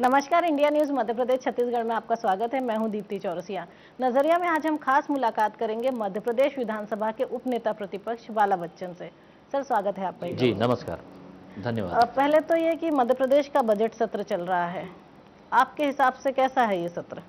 नमस्कार, India news Madhya Pradesh Chhattisgarh में आपका स्वागत है। मैं हूं दीप्ति चौरसिया। नजरिया में आज हम खास मुलाकात करेंगे मध्य प्रदेश विधानसभा के उप नेता प्रतिपक्ष बाला बच्चन से। सर, स्वागत है आपका। जी नमस्कार, धन्यवाद। पहले तो ये कि मध्य प्रदेश का बजट सत्र चल रहा है, आपके हिसाब से कैसा है ये सत्र?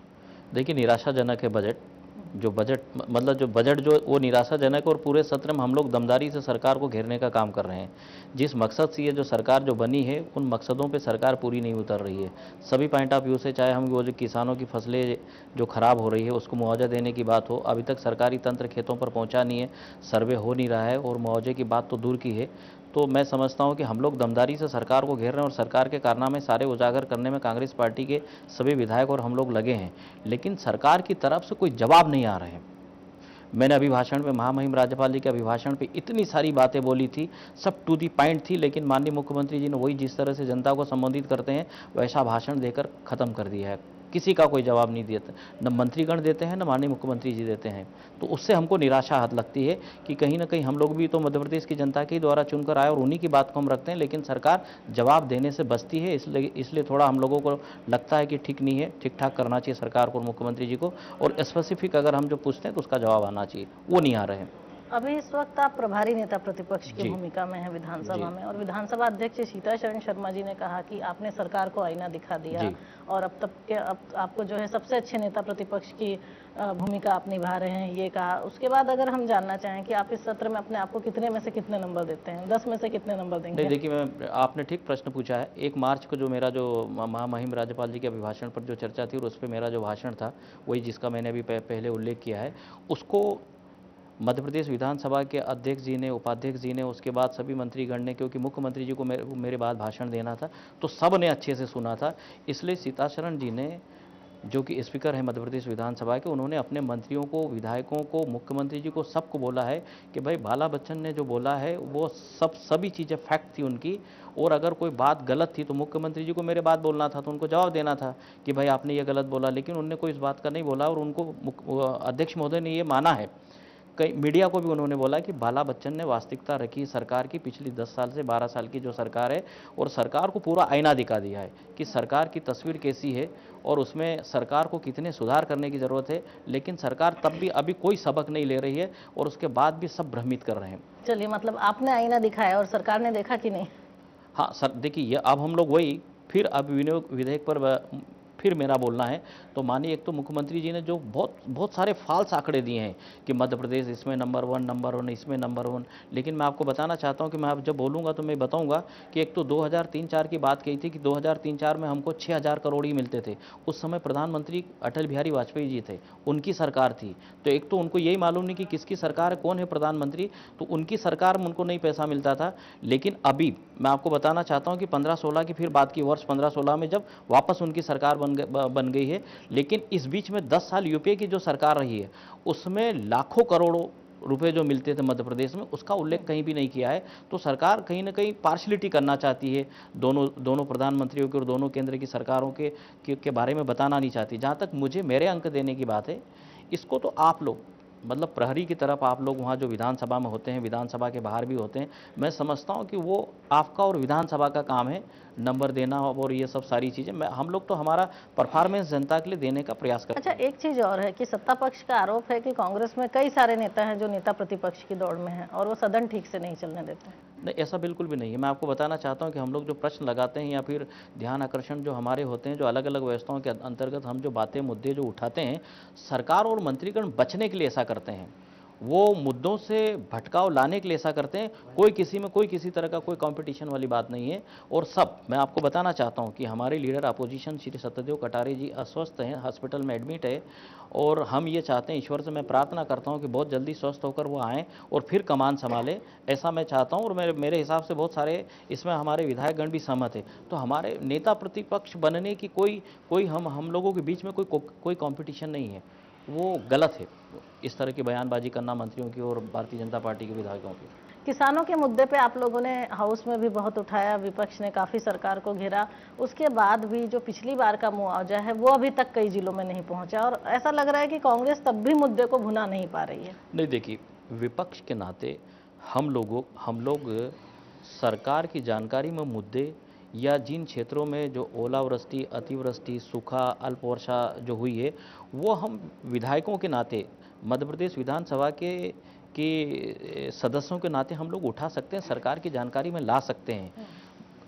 देखिए, निराशाजनक है बजट। जो बजट जो वो निराशाजनक, और पूरे सत्र में हम लोग दमदारी से सरकार को घेरने का काम कर रहे हैं। जिस मकसद से ये जो सरकार जो बनी है, उन मकसदों पे सरकार पूरी नहीं उतर रही है। सभी पॉइंट ऑफ व्यू से, चाहे हम वो जो किसानों की फसलें जो खराब हो रही है उसको मुआवजा देने की बात हो, अभी तक सरकारी तंत्र खेतों पर पहुंचा नहीं है, सर्वे हो नहीं रहा है, और मुआवजे की बात तो दूर की है। तो मैं समझता हूं कि हम लोग दमदारी से सरकार को घेर रहे हैं, और सरकार के कारनामे सारे उजागर करने में कांग्रेस पार्टी के सभी विधायक और हम लोग लगे हैं, लेकिन सरकार की तरफ से कोई जवाब नहीं आ रहे हैं। मैंने अभिभाषण में, महामहिम राज्यपाल जी के अभिभाषण पे इतनी सारी बातें बोली थी, सब टू दी पॉइंट थी, लेकिन माननीय मुख्यमंत्री जी ने वही जिस तरह से जनता को संबोधित करते हैं वैसा भाषण देकर ख़त्म कर दिया है। किसी का कोई जवाब नहीं देता, न मंत्रीगण देते हैं, न माननीय मुख्यमंत्री जी देते हैं। तो उससे हमको निराशा हाथ लगती है कि कहीं ना कहीं हम लोग भी तो मध्य प्रदेश की जनता के द्वारा चुनकर आए और उन्हीं की बात को हम रखते हैं, लेकिन सरकार जवाब देने से बचती है। इसलिए थोड़ा हम लोगों को लगता है कि ठीक नहीं है, ठीक ठाक करना चाहिए सरकार को और मुख्यमंत्री जी को, और स्पेसिफिक अगर हम जो पूछते हैं तो उसका जवाब आना चाहिए, वो नहीं आ रहे हैं। अभी इस वक्त आप प्रभारी नेता प्रतिपक्ष की भूमिका में हैं विधानसभा में, और विधानसभा अध्यक्ष सीताशरण शर्मा जी ने कहा कि आपने सरकार को आईना दिखा दिया, और अब तक के आपको जो है सबसे अच्छे नेता प्रतिपक्ष की भूमिका आप निभा रहे हैं, ये कहा। उसके बाद अगर हम जानना चाहें कि आप इस सत्र में अपने आप को कितने में से कितने नंबर देते हैं, 10 में से कितने नंबर देंगे? नहीं, देखिए, आपने ठीक प्रश्न पूछा है। 1 मार्च को जो मेरा जो महामहिम राज्यपाल जी के अभिभाषण पर जो चर्चा थी और उस पर मेरा जो भाषण था, वही जिसका मैंने अभी पहले उल्लेख किया है, उसको मध्य प्रदेश विधानसभा के अध्यक्ष जी ने, उपाध्यक्ष जी ने, उसके बाद सभी मंत्रीगण ने, क्योंकि मुख्यमंत्री जी को मेरे बाद भाषण देना था, तो सब ने अच्छे से सुना था। इसलिए सीताशरण जी ने, जो कि स्पीकर है मध्य प्रदेश विधानसभा के, उन्होंने अपने मंत्रियों को, विधायकों को, मुख्यमंत्री जी को, सबको बोला है कि भाई बाला बच्चन ने जो बोला है वो सभी चीज़ें फैक्ट थी उनकी, और अगर कोई बात गलत थी तो मुख्यमंत्री जी को मेरे बात बोलना था, तो उनको जवाब देना था कि भाई आपने ये गलत बोला, लेकिन उन्होंने कोई इस बात का नहीं बोला। और उनको अध्यक्ष महोदय ने ये माना है, कई मीडिया को भी उन्होंने बोला कि बाला बच्चन ने वास्तविकता रखी सरकार की, पिछली 10 साल से 12 साल की जो सरकार है, और सरकार को पूरा आईना दिखा दिया है कि सरकार की तस्वीर कैसी है और उसमें सरकार को कितने सुधार करने की ज़रूरत है। लेकिन सरकार तब भी अभी कोई सबक नहीं ले रही है, और उसके बाद भी सब भ्रमित कर रहे हैं। चलिए, मतलब आपने आईना दिखाया और सरकार ने देखा कि नहीं? हाँ सर, देखिए, ये अब हम लोग वही फिर अब विनियोग विधेयक पर फिर मेरा बोलना है। तो मानिए, एक तो मुख्यमंत्री जी ने जो बहुत सारे फाल्स आंकड़े दिए हैं कि मध्य प्रदेश इसमें नंबर 1, इसमें नंबर 1, लेकिन मैं आपको बताना चाहता हूं कि मैं अब जब बोलूंगा तो मैं बताऊंगा कि एक तो 2003-4 की बात कही थी कि 2003-4 में हमको 6000 करोड़ ही मिलते थे। उस समय प्रधानमंत्री अटल बिहारी वाजपेयी जी थे, उनकी सरकार थी। तो एक तो उनको यही मालूम नहीं कि किसकी सरकार है, कौन है प्रधानमंत्री, तो उनकी सरकार में उनको नहीं पैसा मिलता था। लेकिन अभी मैं आपको बताना चाहता हूं कि 15-16 की फिर बात की, वर्ष 15-16 में जब वापस उनकी सरकार बन गई है। लेकिन इस बीच में 10 साल यूपीए की जो सरकार रही है, उसमें लाखों करोड़ों रुपए जो मिलते थे मध्य प्रदेश में, उसका उल्लेख कहीं भी नहीं किया है। तो सरकार कहीं ना कहीं पार्शलिटी करना चाहती है, दोनों प्रधानमंत्रियों के और दोनों केंद्र की सरकारों के बारे में बताना नहीं चाहती। जहाँ तक मुझे मेरे अंक देने की बात है, इसको तो आप लोग, मतलब प्रहरी की तरफ आप लोग वहाँ जो विधानसभा में होते हैं, विधानसभा के बाहर भी होते हैं, मैं समझता हूँ कि वो आपका और विधानसभा का काम है नंबर देना और ये सब सारी चीज़ें। हम लोग तो हमारा परफॉर्मेंस जनता के लिए देने का प्रयास करते हैं। अच्छा, एक चीज और है कि सत्ता पक्ष का आरोप है कि कांग्रेस में कई सारे नेता हैं जो नेता प्रतिपक्ष की दौड़ में हैं और वो सदन ठीक से नहीं चलने देते हैं। नहीं, ऐसा बिल्कुल भी नहीं है। मैं आपको बताना चाहता हूँ कि हम लोग जो प्रश्न लगाते हैं या फिर ध्यान आकर्षण जो हमारे होते हैं, जो अलग अलग व्यवस्थाओं के अंतर्गत हम जो बातें, मुद्दे जो उठाते हैं, सरकार और मंत्रीगण बचने के लिए ऐसा करते हैं, वो मुद्दों से भटकाव लाने के लिए ऐसा करते हैं। कोई किसी तरह का कोई कंपटीशन वाली बात नहीं है। और सब, मैं आपको बताना चाहता हूं कि हमारे लीडर अपोजिशन श्री सत्यदेव कटारे जी अस्वस्थ हैं, हॉस्पिटल में एडमिट है, और हम ये चाहते हैं, ईश्वर से मैं प्रार्थना करता हूं कि बहुत जल्दी स्वस्थ होकर वो आएँ और फिर कमान संभालें, ऐसा मैं चाहता हूं। और मेरे हिसाब से बहुत सारे इसमें हमारे विधायकगण भी सहमत है। तो हमारे नेता प्रतिपक्ष बनने की कोई हम लोगों के बीच में कोई कॉम्पिटिशन नहीं है, वो गलत है इस तरह की बयानबाजी करना मंत्रियों की और भारतीय जनता पार्टी के विधायकों की। किसानों के मुद्दे पे आप लोगों ने हाउस में भी बहुत उठाया, विपक्ष ने काफी सरकार को घेरा, उसके बाद भी जो पिछली बार का मुआवजा है वो अभी तक कई जिलों में नहीं पहुंचा, और ऐसा लग रहा है कि कांग्रेस तब भी मुद्दे को भुना नहीं पा रही है। नहीं, देखिए, विपक्ष के नाते हम लोग सरकार की जानकारी में मुद्दे या जिन क्षेत्रों में जो ओलावृष्टि, अतिवृष्टि, सूखा, अल्प वर्षा जो हुई है, वो हम विधायकों के नाते, मध्य प्रदेश विधानसभा के सदस्यों के नाते हम लोग उठा सकते हैं, सरकार की जानकारी में ला सकते हैं।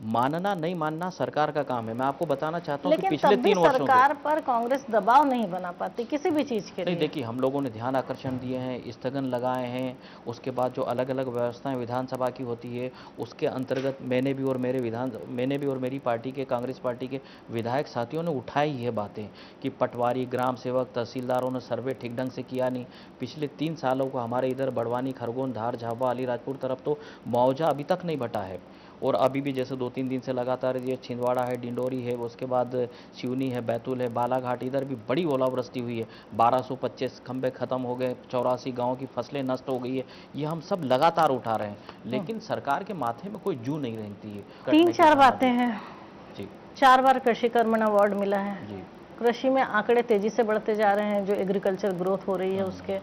मानना नहीं मानना सरकार का काम है। मैं आपको बताना चाहता हूँ कि लेकिन पिछले तब भी 3 वर्षों से सरकार पर कांग्रेस दबाव नहीं बना पाती किसी भी चीज के नहीं, लिए। देखिए, हम लोगों ने ध्यान आकर्षण दिए हैं, स्थगन लगाए हैं, उसके बाद जो अलग अलग व्यवस्थाएं विधानसभा की होती है उसके अंतर्गत मैंने भी और मेरी पार्टी के, कांग्रेस पार्टी के विधायक साथियों ने उठाई है बातें कि पटवारी, ग्राम सेवक, तहसीलदारों ने सर्वे ठीक ढंग से किया नहीं। पिछले 3 सालों को हमारे इधर बड़वानी, खरगोन, धार, झाबुआ, अलीराजपुर तरफ तो मुआवजा अभी तक नहीं बटा है। और अभी भी जैसे 2-3 दिन से लगातार ये छिंदवाड़ा है, डिंडोरी है, उसके बाद सिवनी है, बैतूल है, बालाघाट, इधर भी बड़ी ओलावृष्टि हुई है। 1225 खंभे खत्म हो गए, 84 गांव की फसलें नष्ट हो गई है। ये हम सब लगातार उठा रहे हैं, लेकिन सरकार के माथे में कोई जू नहीं रहती है। 3-4 बातें हैं। जी 4 बार कृषि कर्मण अवार्ड मिला है। जी। कृषि में आंकड़े तेजी से बढ़ते जा रहे हैं, जो एग्रीकल्चर ग्रोथ हो रही है उसके।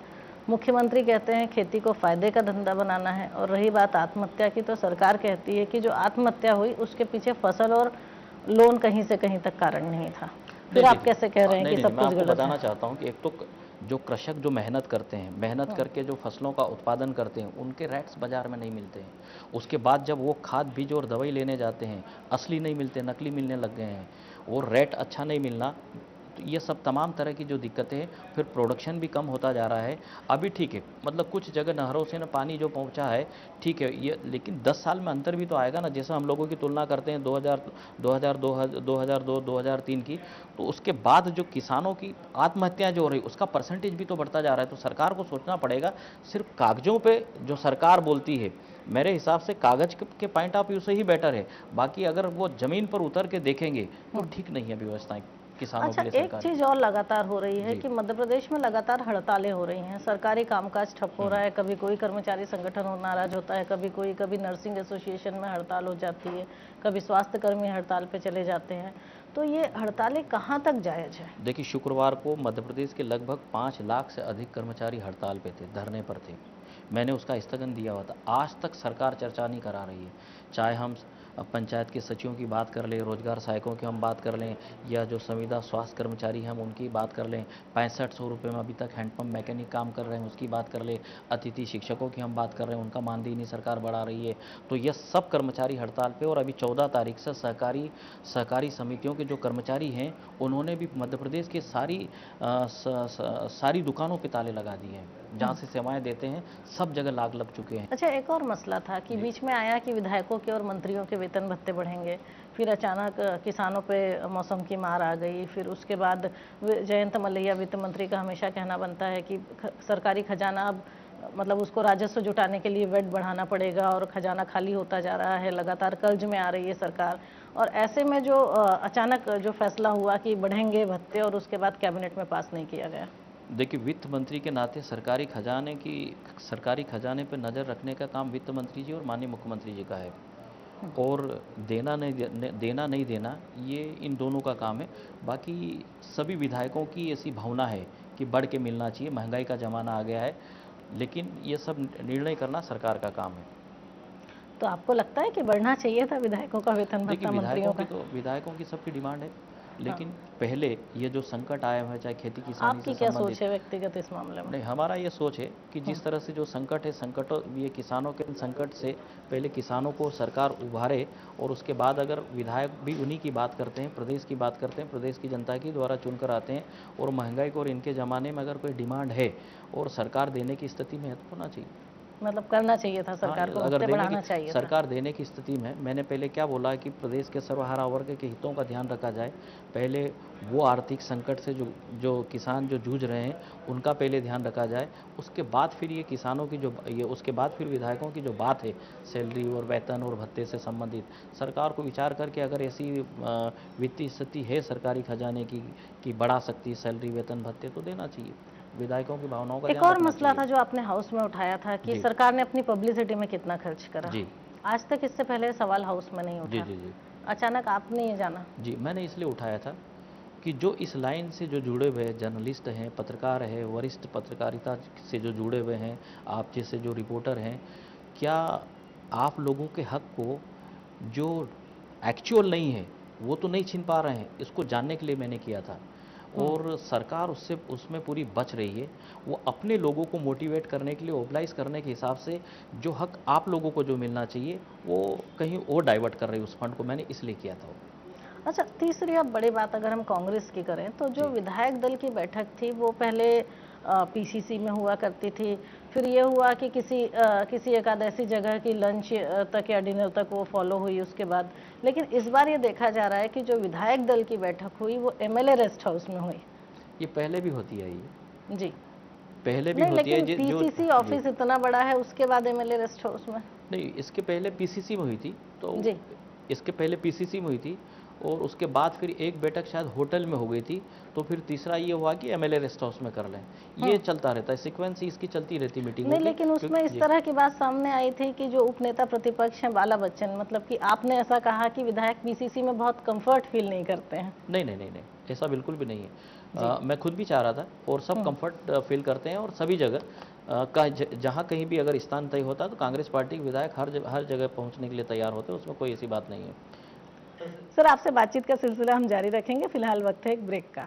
मुख्यमंत्री कहते हैं खेती को फायदे का धंधा बनाना है। और रही बात आत्महत्या की, तो सरकार कहती है कि जो आत्महत्या हुई उसके पीछे फसल और लोन कहीं से कहीं तक कारण नहीं था। फिर आप कैसे कह रहे हैं कि सब मैं कुछ आपको गलत बताना है? चाहता हूँ कि एक तो जो कृषक जो मेहनत करते हैं, मेहनत करके जो फसलों का उत्पादन करते हैं, उनके रेट्स बाजार में नहीं मिलते हैं। उसके बाद जब वो खाद, बीज और दवाई लेने जाते हैं, असली नहीं मिलते, नकली मिलने लग गए हैं, और रेट अच्छा नहीं मिलना, तो ये सब तमाम तरह की जो दिक्कतें हैं, फिर प्रोडक्शन भी कम होता जा रहा है। अभी ठीक है, मतलब कुछ जगह नहरों से ना पानी जो पहुंचा है, ठीक है ये, लेकिन 10 साल में अंतर भी तो आएगा ना। जैसे हम लोगों की तुलना करते हैं 2002, 2003 की, तो उसके बाद जो किसानों की आत्महत्याएं जो हो रही, उसका परसेंटेज भी तो बढ़ता जा रहा है। तो सरकार को सोचना पड़ेगा। सिर्फ कागजों पे जो सरकार बोलती है, मेरे हिसाब से कागज के पॉइंट ऑफ व्यू से ही बेटर है। बाकी अगर वो जमीन पर उतर के देखेंगे तो ठीक नहीं है व्यवस्थाएं किसानों अच्छा, के लिए एक सरकारी। चीज और लगातार हो रही है जी। कि मध्य प्रदेश में लगातार हड़तालें हो रही हैं, सरकारी कामकाज ठप हो रहा है। कभी कोई कर्मचारी संगठन नाराज होता है, कभी कोई, कभी नर्सिंग एसोसिएशन में हड़ताल हो जाती है, कभी स्वास्थ्य कर्मी हड़ताल पे चले जाते हैं। तो ये हड़तालें कहाँ तक जायज है? देखिए, शुक्रवार को मध्य प्रदेश के लगभग 5 लाख से अधिक कर्मचारी हड़ताल पे थे, धरने पर थे। मैंने उसका स्थगन दिया हुआ था। आज तक सरकार चर्चा नहीं करा रही है। चाहे हम पंचायत के सचिवों की बात कर लें, रोजगार सहायकों की हम बात कर लें, या जो संविदा स्वास्थ्य कर्मचारी हैं हम उनकी बात कर लें, 6500 रुपये में अभी तक हैंडपम्प मैकेनिक काम कर रहे हैं, उसकी बात कर लें, अतिथि शिक्षकों की हम बात कर रहे हैं, उनका मानदेय नहीं सरकार बढ़ा रही है। तो ये सब कर्मचारी हड़ताल पे। और अभी 14 तारीख से सहकारी समितियों के जो कर्मचारी हैं, उन्होंने भी मध्य प्रदेश की सारी दुकानों पे ताले लगा दिए हैं, जहाँ से सेवाएं देते हैं, सब जगह लाग लग चुके हैं। अच्छा, एक और मसला था कि बीच में आया कि विधायकों के और मंत्रियों के वेतन भत्ते बढ़ेंगे, फिर अचानक किसानों पे मौसम की मार आ गई। फिर उसके बाद जयंत मलैया, वित्त मंत्री का हमेशा कहना बनता है कि सरकारी खजाना अब, मतलब उसको राजस्व जुटाने के लिए वेट बढ़ाना पड़ेगा, और खजाना खाली होता जा रहा है, लगातार कर्ज में आ रही है सरकार। और ऐसे में जो अचानक जो फैसला हुआ कि बढ़ेंगे भत्ते, और उसके बाद कैबिनेट में पास नहीं किया गया। देखिए, वित्त मंत्री के नाते सरकारी खजाने पर नज़र रखने का काम वित्त मंत्री जी और माननीय मुख्यमंत्री जी का है। और देना नहीं देना ये इन दोनों का काम है। बाकी सभी विधायकों की ऐसी भावना है कि बढ़ के मिलना चाहिए, महंगाई का ज़माना आ गया है, लेकिन ये सब निर्णय करना सरकार का काम है। तो आपको लगता है कि बढ़ना चाहिए था विधायकों का वेतन देखिए, भत्ता, मंत्रियों का? विधायकों की सबकी डिमांड है, लेकिन पहले ये जो संकट आया है, चाहे खेती किसानी आपकी से क्या संबंधित, सोच है व्यक्तिगत इस मामले में? नहीं, हमारा ये सोच है कि जिस तरह से जो संकट है, ये किसानों के संकट से पहले किसानों को सरकार उभारे, और उसके बाद अगर विधायक भी उन्हीं की बात करते हैं, प्रदेश की बात करते हैं, प्रदेश की जनता की द्वारा चुनकर आते हैं, और महंगाई को और इनके ज़माने में अगर कोई डिमांड है और सरकार देने की स्थिति में है तो होना चाहिए। मतलब करना चाहिए था, सरकार को अगर भत्ते बढ़ाना चाहिए था। सरकार देने की स्थिति में, मैंने पहले क्या बोला कि प्रदेश के सर्वहारा वर्ग के हितों का ध्यान रखा जाए। पहले वो आर्थिक संकट से जो किसान जो जूझ रहे हैं, उनका पहले ध्यान रखा जाए। उसके बाद फिर ये किसानों की उसके बाद फिर विधायकों की जो बात है सैलरी और वेतन और भत्ते से संबंधित, सरकार को विचार करके अगर ऐसी वित्तीय स्थिति है सरकारी खजाने की कि बढ़ा सकती है सैलरी, वेतन, भत्ते, तो देना चाहिए। विधायकों की भावनाओं का एक ध्यान और रखना मसला था चाहिए। जो आपने हाउस में उठाया था कि जी। सरकार ने अपनी पब्लिसिटी में कितना खर्च करा। जी आज तक इससे पहले सवाल हाउस में नहीं जी उठा, जी जी अचानक आपने ये जाना। जी, मैंने इसलिए उठाया था कि जो इस लाइन से जो जुड़े हुए जर्नलिस्ट हैं, पत्रकार हैं, वरिष्ठ पत्रकारिता से जो जुड़े हुए हैं, आप जैसे जो रिपोर्टर हैं, क्या आप लोगों के हक को जो एक्चुअल नहीं है वो तो नहीं छीन पा रहे हैं, इसको जानने के लिए मैंने किया था। और सरकार उसमें पूरी बच रही है। वो अपने लोगों को मोटिवेट करने के लिए, मोबिलाइज करने के हिसाब से जो हक आप लोगों को जो मिलना चाहिए वो कहीं और डाइवर्ट कर रही है उस फंड को, मैंने इसलिए किया था वो। अच्छा, तीसरी अब बड़ी बात अगर हम कांग्रेस की करें तो जो जी। विधायक दल की बैठक थी वो पहले पीसीसी में हुआ करती थी, फिर ये हुआ कि किसी एक ऐसी जगह की लंच तक या डिनर तक वो फॉलो हुई उसके बाद। लेकिन इस बार ये देखा जा रहा है कि जो विधायक दल की बैठक हुई वो एमएलए रेस्ट हाउस में हुई। ये पहले भी होती है, ये जी। पहले भी नहीं, होती है लेकिन जो पीसीसी जी। ऑफिस इतना बड़ा है उसके बाद एमएलए रेस्ट हाउस में। नहीं, इसके पहले पीसीसी में हुई थी, तो जी। इसके पहले पीसीसी में हुई थी और उसके बाद फिर एक बैठक शायद होटल में हो गई थी, तो फिर तीसरा ये हुआ कि एमएलए रेस्ट हाउस में कर लें। ये चलता रहता है, सीक्वेंस ही इसकी चलती रहती मीटिंगों नहीं, की, लेकिन उसमें इस जी। तरह की बात सामने आई थी कि जो उपनेता प्रतिपक्ष हैं बाला बच्चन, मतलब कि आपने ऐसा कहा कि विधायक पीसीसी में बहुत कंफर्ट फील नहीं करते हैं। नहीं नहीं नहीं नहीं, ऐसा बिल्कुल भी नहीं जी। है। मैं खुद भी चाह रहा था और सब कंफर्ट फील करते हैं, और सभी जगह जहाँ कहीं भी अगर स्थान तय होता है तो कांग्रेस पार्टी के विधायक हर जगह पहुँचने के लिए तैयार होते हैं, उसमें कोई ऐसी बात नहीं है। सर, आपसे बातचीत का सिलसिला हम जारी रखेंगे, फिलहाल वक्त है एक ब्रेक का।